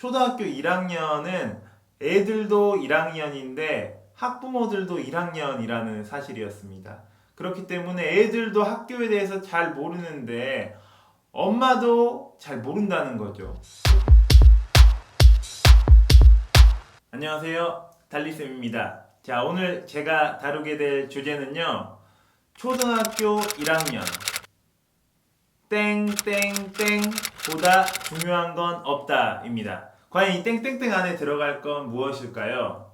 초등학교 1학년은 애들도 1학년인데 학부모들도 1학년이라는 사실이었습니다. 그렇기 때문에 애들도 학교에 대해서 잘 모르는데 엄마도 잘 모른다는 거죠. 안녕하세요. 달리쌤입니다. 자, 오늘 제가 다루게 될 주제는요. 초등학교 1학년 땡땡땡보다 중요한 건 없다입니다. 과연 이 땡땡땡 안에 들어갈 건 무엇일까요?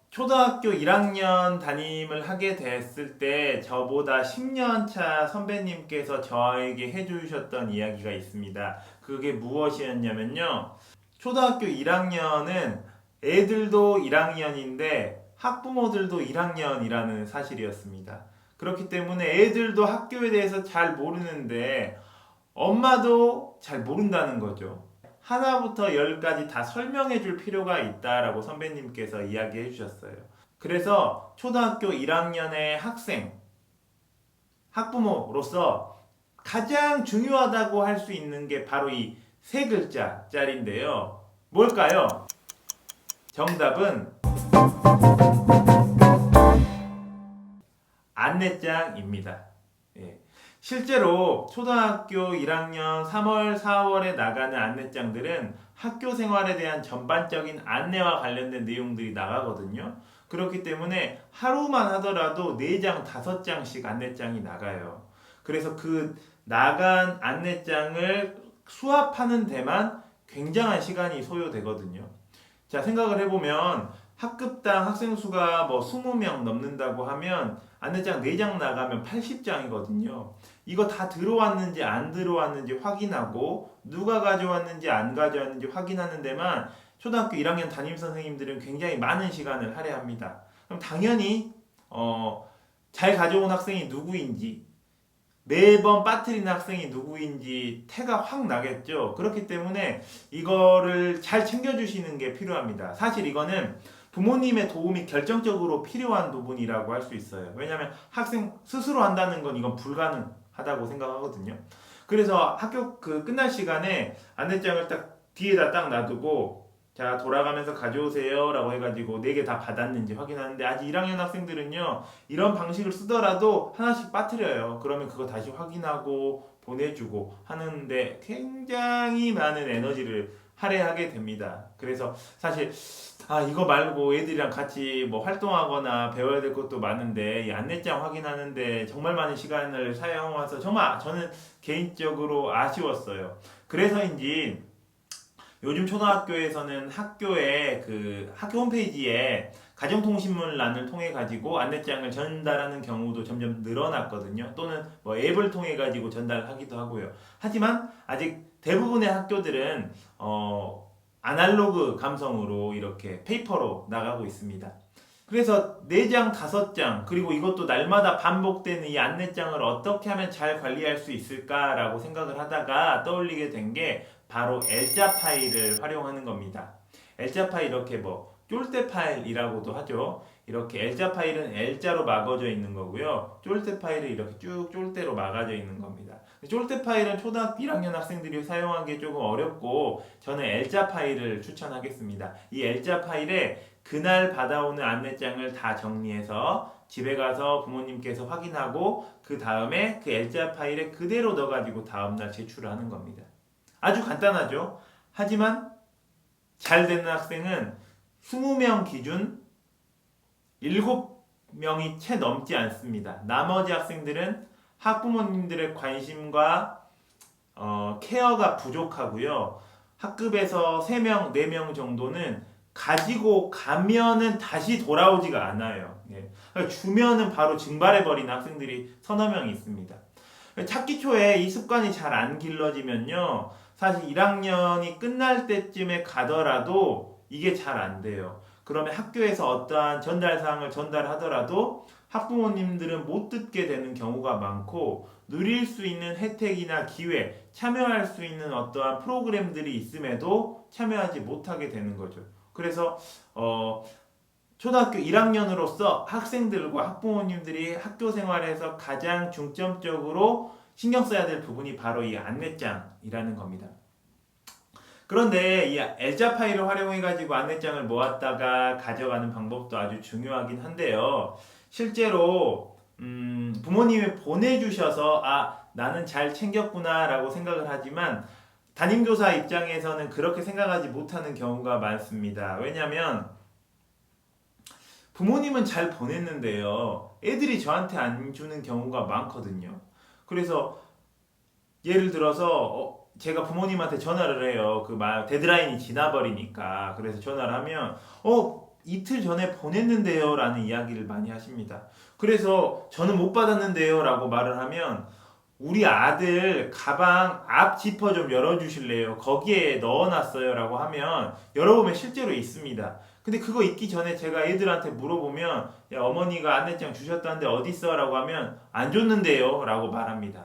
초등학교 1학년 담임을 하게 됐을 때 저보다 10년 차 선배님께서 저에게 해주셨던 이야기가 있습니다. 그게 무엇이었냐면요. 초등학교 1학년은 애들도 1학년인데 학부모들도 1학년이라는 사실이었습니다. 그렇기 때문에 애들도 학교에 대해서 잘 모르는데 엄마도 잘 모른다는 거죠. 하나부터 열까지 다 설명해 줄 필요가 있다라고 선배님께서 이야기해 주셨어요. 그래서 초등학교 1학년의 학생, 학부모로서 가장 중요하다고 할 수 있는 게 바로 이 세 글자짜리인데요. 뭘까요? 정답은 안내장입니다. 예. 실제로 초등학교 1학년 3월, 4월에 나가는 안내장들은 학교 생활에 대한 전반적인 안내와 관련된 내용들이 나가거든요. 그렇기 때문에 하루만 하더라도 4장, 5장씩 안내장이 나가요. 그래서 그 나간 안내장을 수합하는 데만 굉장한 시간이 소요되거든요. 자, 생각을 해보면 학급당 학생 수가 뭐 20명 넘는다고 하면 안내장 4장 나가면 80장이거든요. 이거 다 들어왔는지 안 들어왔는지 확인하고 누가 가져왔는지 안 가져왔는지 확인하는 데만 초등학교 1학년 담임 선생님들은 굉장히 많은 시간을 할애합니다. 그럼 당연히 잘 가져온 학생이 누구인지 매번 빠뜨리는 학생이 누구인지 태가 확 나겠죠. 그렇기 때문에 이거를 잘 챙겨주시는 게 필요합니다. 사실 이거는 부모님의 도움이 결정적으로 필요한 부분이라고 할 수 있어요. 왜냐하면 학생 스스로 한다는 건 이건 불가능하다고 생각하거든요. 그래서 학교 끝날 시간에 안내장을 딱 뒤에다 딱 놔두고 자, 돌아가면서 가져오세요 라고 해가지고 4개 다 받았는지 확인하는데 아직 1학년 학생들은요 이런 방식을 쓰더라도 하나씩 빠뜨려요. 그러면 그거 다시 확인하고 보내주고 하는데 굉장히 많은 에너지를 할애하게 됩니다. 그래서 사실 이거 말고 애들이랑 같이 뭐 활동하거나 배워야 될 것도 많은데 이 안내장 확인하는데 정말 많은 시간을 사용해서 정말 저는 개인적으로 아쉬웠어요. 그래서인지 요즘 초등학교에서는 학교에 학교 홈페이지에 가정통신문란을 통해 가지고 안내장을 전달하는 경우도 점점 늘어났거든요. 또는 뭐 앱을 통해 가지고 전달하기도 하고요. 하지만 아직 대부분의 학교들은 아날로그 감성으로 이렇게 페이퍼로 나가고 있습니다. 그래서 4장, 5장, 그리고 이것도 날마다 반복되는 이 안내장을 어떻게 하면 잘 관리할 수 있을까라고 생각을 하다가 떠올리게 된 게 바로 L자 파일을 활용하는 겁니다. L자 파일 이렇게 뭐 쫄대 파일이라고도 하죠. 이렇게 L자 파일은 L자로 막아져 있는 거고요. 쫄대 파일은 이렇게 쭉 쫄대로 막아져 있는 겁니다. 쫄대 파일은 초등학교 1학년 학생들이 사용하기 조금 어렵고 저는 L자 파일을 추천하겠습니다. 이 L자 파일에 그날 받아오는 안내장을 다 정리해서 집에 가서 부모님께서 확인하고 그 다음에 그 L자 파일에 그대로 넣어가지고 다음날 제출을 하는 겁니다. 아주 간단하죠. 하지만 잘 되는 학생은 20명 기준 7명이 채 넘지 않습니다. 나머지 학생들은 학부모님들의 관심과 케어가 부족하고요. 학급에서 3명, 4명 정도는 가지고 가면은 다시 돌아오지가 않아요. 예. 그러니까 주면은 바로 증발해버리는 학생들이 서너 명 있습니다. 찾기 초에 이 습관이 잘 안 길러지면요. 사실 1학년이 끝날 때쯤에 가더라도 이게 잘 안 돼요. 그러면 학교에서 어떠한 전달사항을 전달하더라도 학부모님들은 못 듣게 되는 경우가 많고 누릴 수 있는 혜택이나 기회, 참여할 수 있는 어떠한 프로그램들이 있음에도 참여하지 못하게 되는 거죠. 그래서 초등학교 1학년으로서 학생들과 학부모님들이 학교 생활에서 가장 중점적으로 신경 써야 될 부분이 바로 이 안내장이라는 겁니다. 그런데 이 엘자 파일을 활용해가지고 안내장을 모았다가 가져가는 방법도 아주 중요하긴 한데요. 실제로 부모님이 보내주셔서 나는 잘 챙겼구나라고 생각을 하지만 담임교사 입장에서는 그렇게 생각하지 못하는 경우가 많습니다. 왜냐하면 부모님은 잘 보냈는데요. 애들이 저한테 안 주는 경우가 많거든요. 그래서 예를 들어서 제가 부모님한테 전화를 해요. 데드라인이 지나버리니까. 그래서 전화를 하면 이틀 전에 보냈는데요 라는 이야기를 많이 하십니다. 그래서 저는 못 받았는데요 라고 말을 하면 우리 아들 가방 앞 지퍼 좀 열어주실래요? 거기에 넣어놨어요 라고 하면 열어보면 실제로 있습니다. 근데 그거 있기 전에 제가 애들한테 물어보면 야, 어머니가 안내장 주셨다는데 어딨어? 라고 하면 안 줬는데요 라고 말합니다.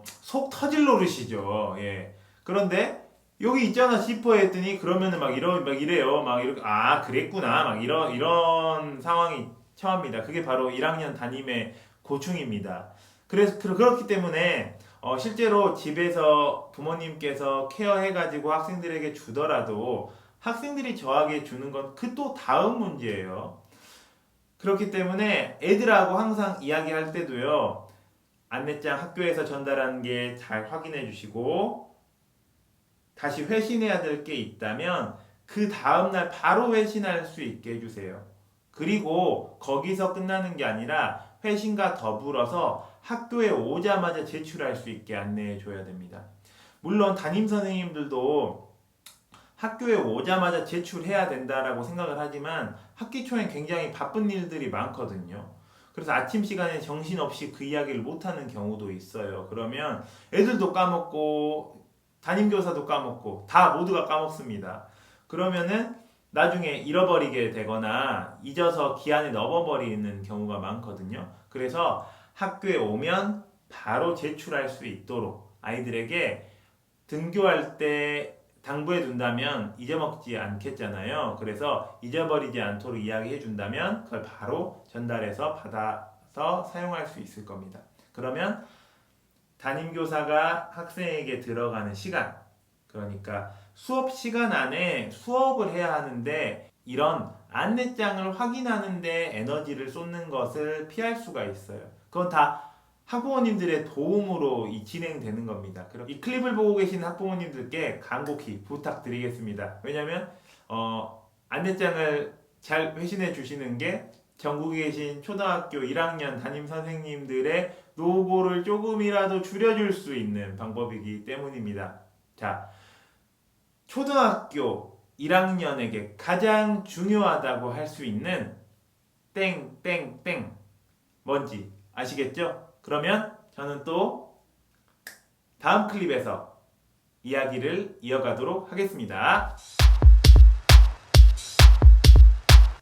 속 터질 노릇이죠. 예. 그런데 여기 있잖아 지퍼에 했더니 그러면은 막 이래요. 막 이렇게 그랬구나. 막 이런 상황이 처합니다. 그게 바로 1학년 담임의 고충입니다. 그래서 그렇기 때문에 실제로 집에서 부모님께서 케어해가지고 학생들에게 주더라도 학생들이 저에게 주는 건 그 또 다음 문제예요. 그렇기 때문에 애들하고 항상 이야기할 때도요. 안내장 학교에서 전달한 게 잘 확인해 주시고 다시 회신해야 될 게 있다면 그 다음날 바로 회신할 수 있게 해주세요. 그리고 거기서 끝나는 게 아니라 회신과 더불어서 학교에 오자마자 제출할 수 있게 안내해 줘야 됩니다. 물론 담임 선생님들도 학교에 오자마자 제출해야 된다라고 생각을 하지만 학기 초엔 굉장히 바쁜 일들이 많거든요. 그래서 아침 시간에 정신없이 그 이야기를 못하는 경우도 있어요. 그러면 애들도 까먹고 담임교사도 까먹고 다 모두가 까먹습니다. 그러면은 나중에 잃어버리게 되거나 잊어서 기한에 넣어버리는 경우가 많거든요. 그래서 학교에 오면 바로 제출할 수 있도록 아이들에게 등교할 때 당부해 둔다면 잊어먹지 않겠잖아요. 그래서 잊어버리지 않도록 이야기해 준다면 그걸 바로 전달해서 받아서 사용할 수 있을 겁니다. 그러면 담임교사가 학생에게 들어가는 시간, 그러니까 수업 시간 안에 수업을 해야 하는데 이런 안내장을 확인하는데 에너지를 쏟는 것을 피할 수가 있어요. 그건 다 학부모님들의 도움으로 진행되는 겁니다. 그럼 이 클립을 보고 계신 학부모님들께 간곡히 부탁드리겠습니다. 왜냐하면 안내장을 잘 회신해 주시는 게 전국에 계신 초등학교 1학년 담임 선생님들의 노고를 조금이라도 줄여줄 수 있는 방법이기 때문입니다. 자, 초등학교 1학년에게 가장 중요하다고 할 수 있는 땡땡땡 뭔지 아시겠죠? 그러면 저는 또 다음 클립에서 이야기를 이어가도록 하겠습니다.